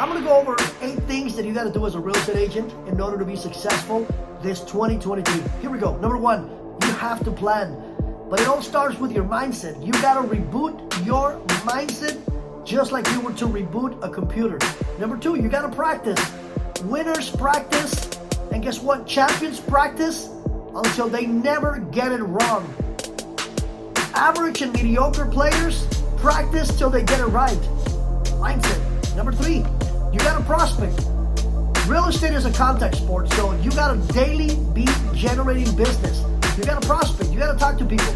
I'm going to go over 8 things that you got to do as a real estate agent in order to be successful this 2023. Here we go. Number 1, you have to plan. But it all starts with your mindset. You got to reboot your mindset just like you were to reboot a computer. Number 2, you got to practice. Winners practice, and guess what? Champions practice until they never get it wrong. Average and mediocre players practice till they get it right. Mindset. Number 3, you got to prospect. Real estate is a contact sport, so you got to daily be generating business. You got to prospect. You got to talk to people.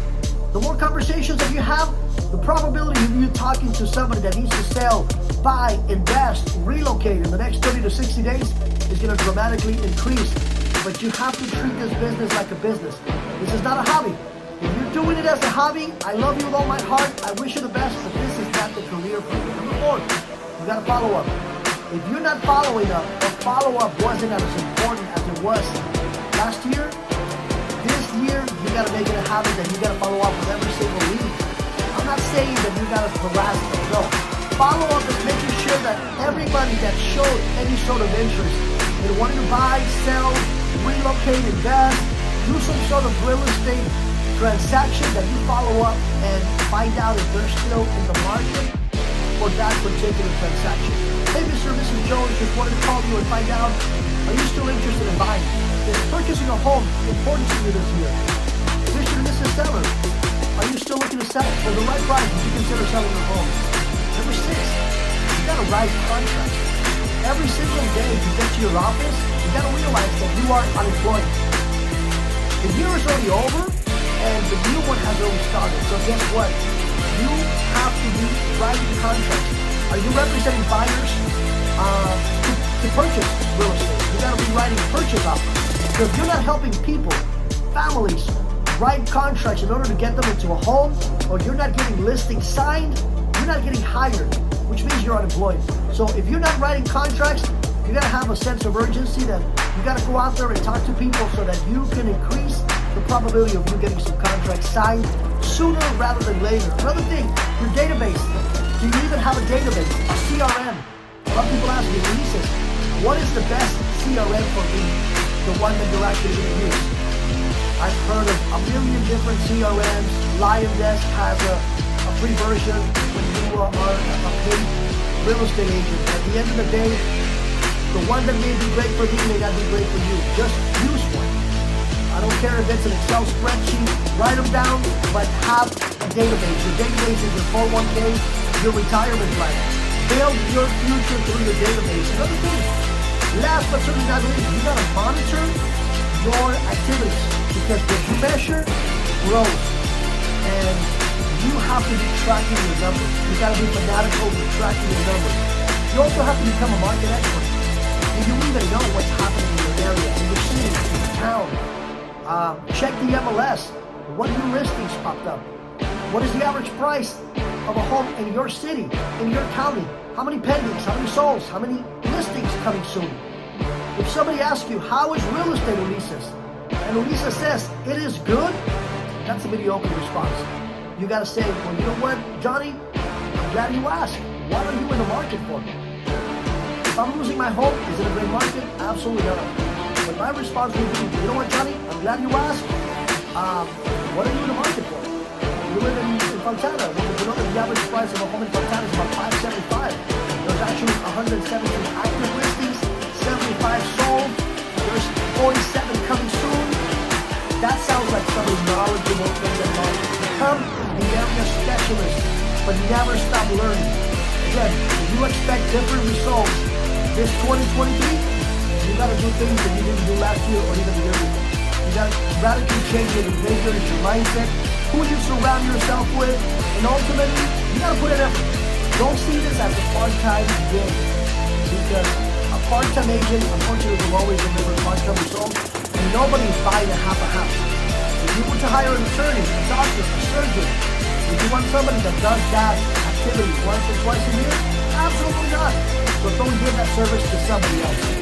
The more conversations that you have, the probability of you talking to somebody that needs to sell, buy, invest, relocate in the next 30 to 60 days is going to dramatically increase. But you have to treat this business like a business. This is not a hobby. If you're doing it as a hobby, I love you with all my heart. I wish you the best, but this is not the career for you. Number 4, you got to follow up. If you're not following up, or follow-up wasn't as important as it was last year, this year you got to make it a habit that you got to follow up with every single lead. I'm not saying that you got to harass them. No. Follow-up is making sure that everybody that showed any sort of interest in wanting to buy, sell, relocate, invest, do some sort of real estate transaction, that you follow up and find out if they're still in the market for that particular transaction. Hey, Mr. and Mrs. Jones, just wanted to call you and find out, are you still interested in buying? Is purchasing a home important to you this year? Mr. and Mrs. Seller, are you still looking to sell it for the right price? Would you consider selling your home? Number 6, you got to write contracts. Every single day you get to your office, you got to realize that you are unemployed. The year is already over, and the new one has already started. So guess what? You have to be writing contracts. Are you representing buyers to purchase real estate? You got to be writing purchase offers. So if you're not helping people, families, write contracts in order to get them into a home, or you're not getting listings signed, you're not getting hired, which means you're unemployed. So if you're not writing contracts, you got to have a sense of urgency that you got to go out there and talk to people so that you can increase the probability of you getting some contracts signed sooner rather than later. Another thing, your database. Do you even have a database, a CRM? A lot of people ask me, Ulises, what is the best CRM for me? The one that you're actually going to use. I've heard of a million different CRMs. LionDesk has a free version when you are a paid real estate agent. At the end of the day, the one that may be great for me may not be great for you. Just use one. I don't care if it's an Excel spreadsheet, write them down, but have a database. Your database is your 401k, your retirement plan. Build your future through your database. Another thing, last but certainly not least, you gotta monitor your activities, because what you measure grows, and you have to be tracking your numbers. You gotta be fanatical with tracking your numbers. You also have to become a market expert. Do you even know what's happening in your area, in your city, in your town? Check the MLS. What new listings popped up? What is the average price of a home in your city, in your county? How many pendings? How many solds? How many listings coming soon? If somebody asks you, how is real estate, Ulises? And Ulises says, it is good, that's a mediocre response. You gotta say, well, you know what, Johnny? I'm glad you asked. What are you in the market for? If I'm losing my home, is it a great market? Absolutely not. But my response would be, you know what, Johnny? I'm glad you asked. What are you in the market for? You live in Fontana. Well, you know that the average price of a home in Fontana is about $575. There's actually 117 active listings, 75 sold. There's 47 coming soon. That sounds like somebody knowledgeable in the market. Become the area specialist, but never stop learning. Again, if you expect different results this 2023, you gotta do things that you didn't do last year or even the year before. You gotta radically change your behavior, your mindset, who you surround yourself with, and ultimately, you gotta put in effort. Don't see this as a part-time gig, because a part-time agent, unfortunately, will always deliver part-time results, and nobody's buying a half a house. If you were to hire an attorney, a doctor, a surgeon, if you want somebody that does that activity once or twice a year, absolutely not. So don't give that service to somebody else.